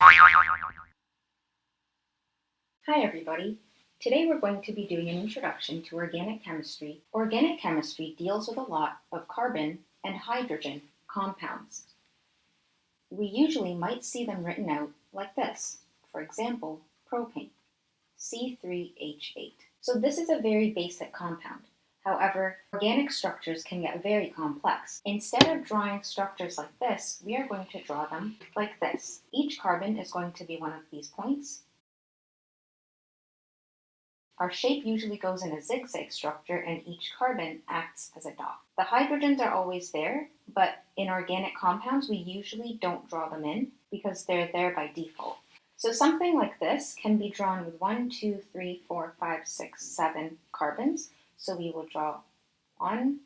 Hi everybody. Today we're going to be doing an introduction to organic chemistry. Organic chemistry deals with a lot of carbon and hydrogen compounds. We usually might see them written out like this. For example, propane, C3H8. So this is a very basic compound. However, organic structures can get very complex. Instead of drawing structures like this, we are going to draw them like this. Each carbon is going to be one of these points. Our shape usually goes in a zigzag structure and each carbon acts as a dot. The hydrogens are always there, but in organic compounds we usually don't draw them in because they're there by default. So something like this can be drawn with 1, 2, 3, 4, 5, 6, 7 carbons. So we will draw 1,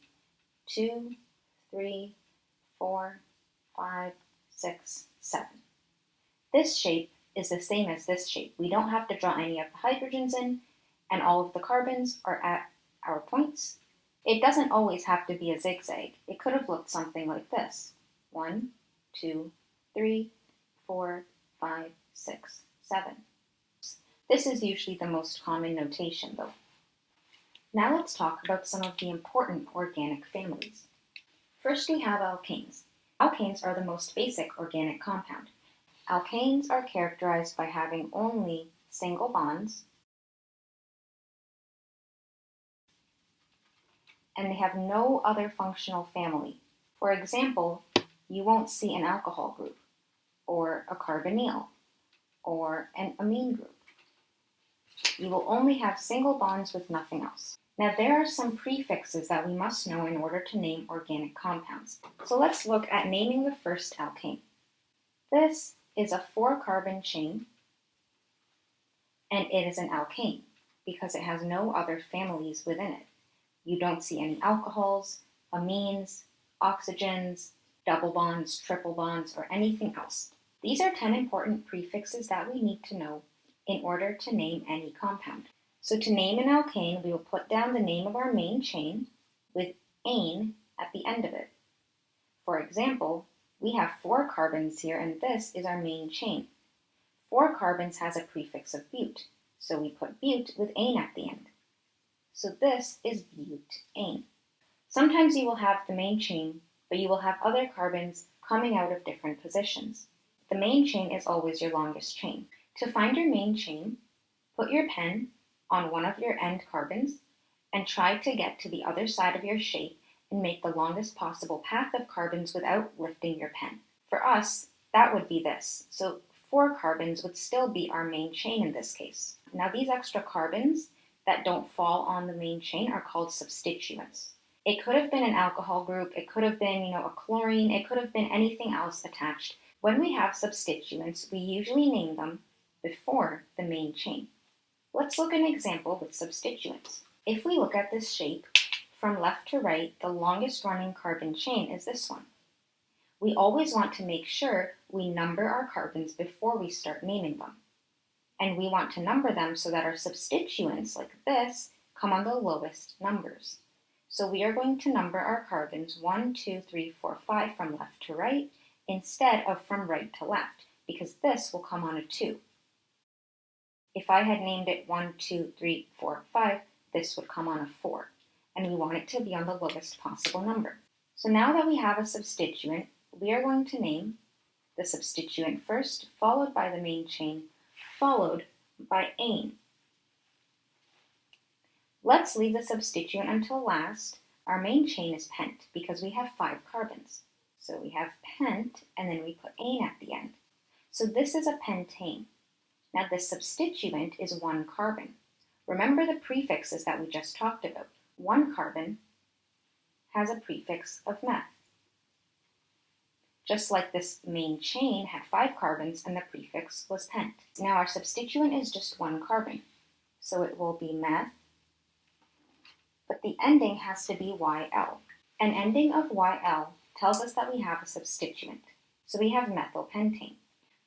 2, 3, 4, 5, 6, 7. This shape is the same as this shape. We don't have to draw any of the hydrogens in, and all of the carbons are at our points. It doesn't always have to be a zigzag. It could have looked something like this. 1, 2, 3, 4, 5, 6, 7. This is usually the most common notation though. Now let's talk about some of the important organic families. First we have alkanes. Alkanes are the most basic organic compound. Alkanes are characterized by having only single bonds, and they have no other functional family. For example, you won't see an alcohol group, or a carbonyl, or an amine group. You will only have single bonds with nothing else. Now there are some prefixes that we must know in order to name organic compounds. So let's look at naming the first alkane. This is a 4-carbon chain, and it is an alkane because it has no other families within it. You don't see any alcohols, amines, oxygens, double bonds, triple bonds, or anything else. These are 10 important prefixes that we need to know in order to name any compound. So to name an alkane, we will put down the name of our main chain with ane at the end of it. For example, we have 4 carbons here, and this is our main chain. 4 carbons has a prefix of bute, so we put bute with ane at the end. So this is butane. Sometimes you will have the main chain, but you will have other carbons coming out of different positions. The main chain is always your longest chain. To find your main chain, put your pen on one of your end carbons and try to get to the other side of your shape and make the longest possible path of carbons without lifting your pen. For us, that would be this. So 4 carbons would still be our main chain in this case. Now these extra carbons that don't fall on the main chain are called substituents. It could have been an alcohol group, it could have been, a chlorine, it could have been anything else attached. When we have substituents, we usually name them before the main chain. Let's look at an example with substituents. If we look at this shape, from left to right, the longest running carbon chain is this one. We always want to make sure we number our carbons before we start naming them. And we want to number them so that our substituents, like this, come on the lowest numbers. So we are going to number our carbons 1, 2, 3, 4, 5 from left to right instead of from right to left, because this will come on a 2. If I had named it 1, 2, 3, 4, 5, this would come on a 4, and we want it to be on the lowest possible number. So now that we have a substituent, we are going to name the substituent first, followed by the main chain, followed by ane. Let's leave the substituent until last. Our main chain is pent because we have 5 carbons. So we have pent, and then we put ane at the end. So this is a pentane. Now the substituent is 1 carbon. Remember the prefixes that we just talked about. 1 carbon has a prefix of meth. Just like this main chain had 5 carbons and the prefix was pent. Now our substituent is just 1 carbon, so it will be meth, but the ending has to be YL. An ending of YL tells us that we have a substituent, so we have methylpentane.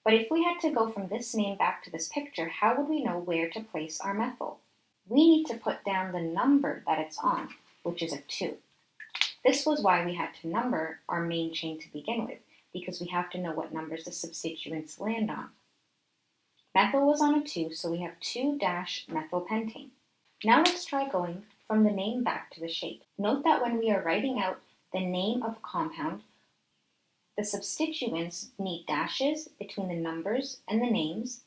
But if we had to go from this name back to this picture, how would we know where to place our methyl? We need to put down the number that it's on, which is a 2. This was why we had to number our main chain to begin with, because we have to know what numbers the substituents land on. Methyl was on a 2, so we have 2-methylpentane. Now let's try going from the name back to the shape. Note that when we are writing out the name of a compound, the substituents need dashes between the numbers and the names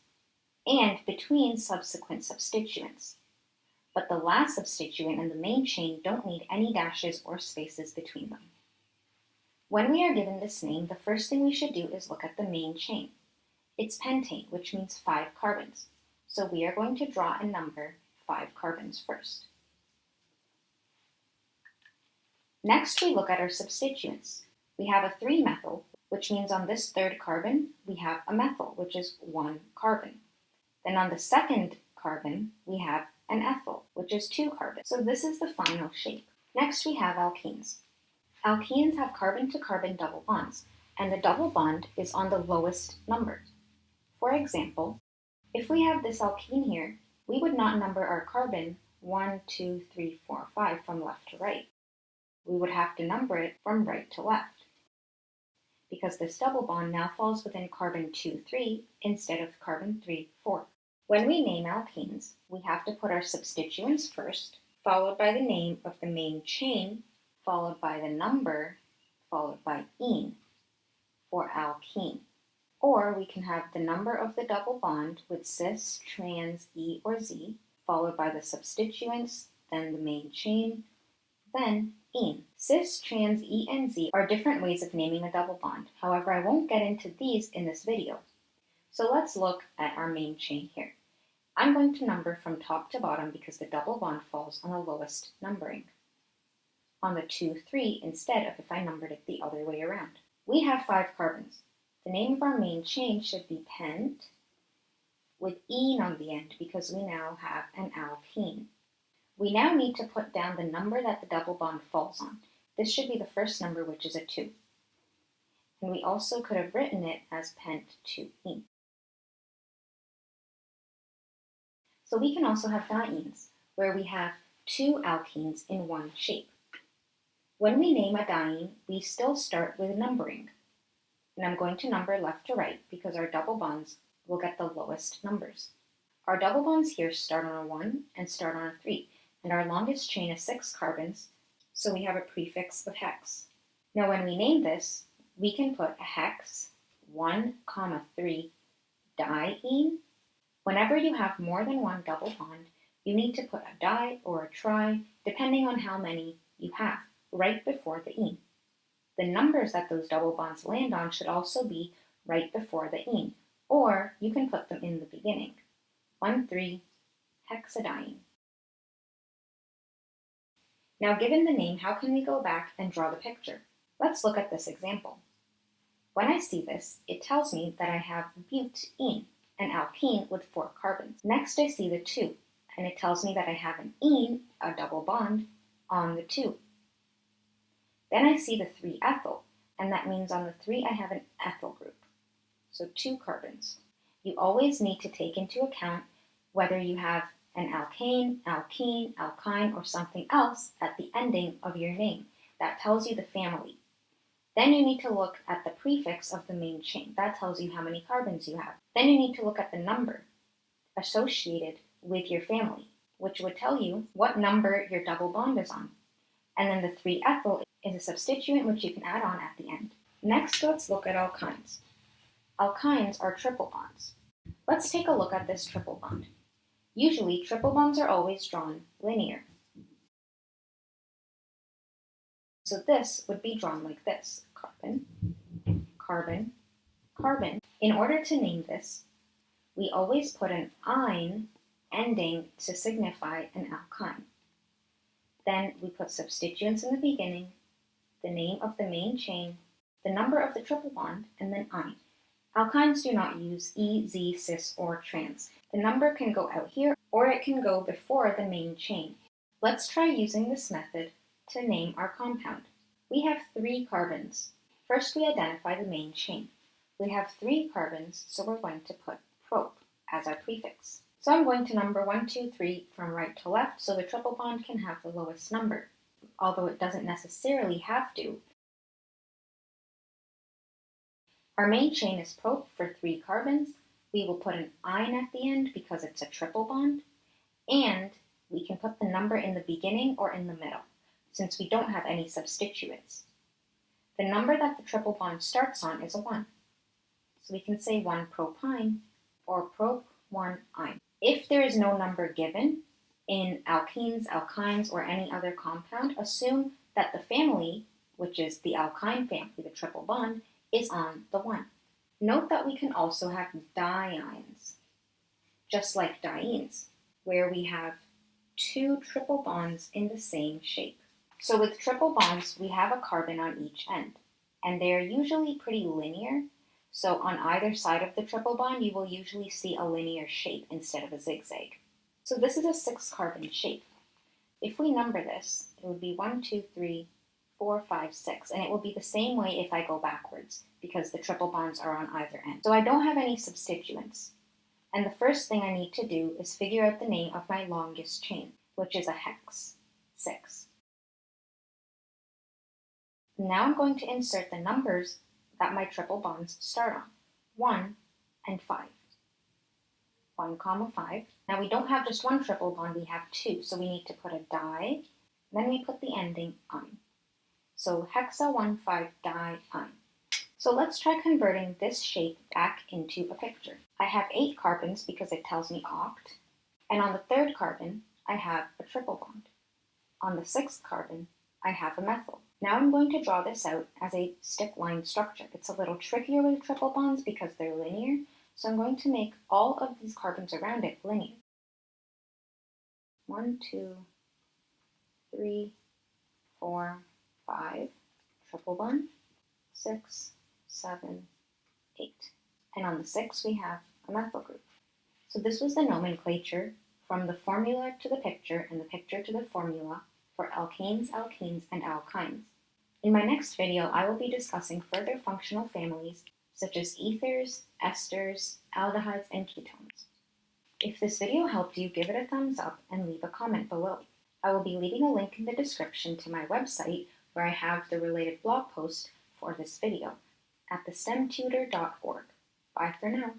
and between subsequent substituents. But the last substituent and the main chain don't need any dashes or spaces between them. When we are given this name, the first thing we should do is look at the main chain. It's pentane, which means 5 carbons. So we are going to draw and number 5 carbons first. Next, we look at our substituents. We have a 3-methyl, which means on this 3rd carbon, we have a methyl, which is 1 carbon. Then on the 2nd carbon, we have an ethyl, which is 2 carbons. So this is the final shape. Next, we have alkenes. Alkenes have carbon-to-carbon double bonds, and the double bond is on the lowest number. For example, if we have this alkene here, we would not number our carbon 1, 2, 3, 4, 5 from left to right. We would have to number it from right to left, because this double bond now falls within carbon 2, 3 instead of carbon 3, 4. When we name alkenes, we have to put our substituents first, followed by the name of the main chain, followed by the number, followed by -ene for alkene. Or we can have the number of the double bond with cis, trans, E, or Z, followed by the substituents, then the main chain, then -ene. Cis, trans, E, and Z are different ways of naming a double bond. However, I won't get into these in this video. So let's look at our main chain here. I'm going to number from top to bottom because the double bond falls on the lowest numbering, on the 2, 3 instead of if I numbered it the other way around. We have 5 carbons. The name of our main chain should be pent with -ene on the end because we now have an alkene. We now need to put down the number that the double bond falls on. This should be the first number, which is a 2. And we also could have written it as pent 2-ene. So we can also have dienes, where we have 2 alkenes in one shape. When we name a diene, we still start with numbering. And I'm going to number left to right because our double bonds will get the lowest numbers. Our double bonds here start on a 1 and start on a 3, and our longest chain is 6 carbons, so we have a prefix of hex. Now when we name this, we can put a hex 1, 3 diene. Whenever you have more than one double bond, you need to put a di or a tri, depending on how many you have, right before the -ene. The numbers that those double bonds land on should also be right before the -ene, or you can put them in the beginning. 1, 3 hexadiene. Now given the name, how can we go back and draw the picture? Let's look at this example. When I see this, it tells me that I have butene, an alkene with 4 carbons. Next I see the 2, and it tells me that I have an -ene, a double bond, on the 2. Then I see the 3-ethyl, and that means on the 3 I have an ethyl group, so 2 carbons. You always need to take into account whether you have an alkane, alkene, alkyne, or something else at the ending of your name. That tells you the family. Then you need to look at the prefix of the main chain. That tells you how many carbons you have. Then you need to look at the number associated with your family, which would tell you what number your double bond is on. And then the 3-ethyl is a substituent which you can add on at the end. Next, let's look at alkynes. Alkynes are triple bonds. Let's take a look at this triple bond. Usually, triple bonds are always drawn linear. So this would be drawn like this: carbon, carbon, carbon. In order to name this, we always put an "-ine" ending to signify an alkyne. Then we put substituents in the beginning, the name of the main chain, the number of the triple bond, and then "-ine." Alkynes do not use E, Z, cis, or trans. The number can go out here, or it can go before the main chain. Let's try using this method to name our compound. We have 3 carbons. First, we identify the main chain. We have 3 carbons, so we're going to put prop as our prefix. So I'm going to number 1, 2, 3 from right to left, so the triple bond can have the lowest number, although it doesn't necessarily have to. Our main chain is prop for 3 carbons. We will put an "-ine" at the end because it's a triple bond, and we can put the number in the beginning or in the middle, since we don't have any substituents. The number that the triple bond starts on is a 1. So we can say 1 propyne or prop 1 ine. If there is no number given in alkenes, alkynes, or any other compound, assume that the family, which is the alkyne family, the triple bond, is on the 1. Note that we can also have diines, just like dienes, where we have 2 triple bonds in the same shape. So with triple bonds, we have a carbon on each end, and they are usually pretty linear. So on either side of the triple bond, you will usually see a linear shape instead of a zigzag. So this is a 6-carbon shape. If we number this, it would be 1, 2, 3, 4, 5, 6, and it will be the same way if I go backwards, because the triple bonds are on either end. So I don't have any substituents, and the first thing I need to do is figure out the name of my longest chain, which is a hex, 6. Now I'm going to insert the numbers that my triple bonds start on, 1 and 5. 1, 5. Now we don't have just one triple bond, we have 2, so we need to put a di, then we put the ending ine. So hexa 1, 5 di ine. So let's try converting this shape back into a picture. I have 8 carbons because it tells me oct, and on the 3rd carbon, I have a triple bond. On the 6th carbon, I have a methyl. Now I'm going to draw this out as a stick-line structure. It's a little trickier with triple bonds because they're linear, so I'm going to make all of these carbons around it linear. 1, 2, 3, 4, 5, triple bond, 6, 7, 8. And on the 6, we have a methyl group. So this was the nomenclature from the formula to the picture and the picture to the formula for alkanes, alkenes, and alkynes. In my next video, I will be discussing further functional families such as ethers, esters, aldehydes, and ketones. If this video helped you, give it a thumbs up and leave a comment below. I will be leaving a link in the description to my website where I have the related blog post for this video at thestemtutor.org. Bye for now.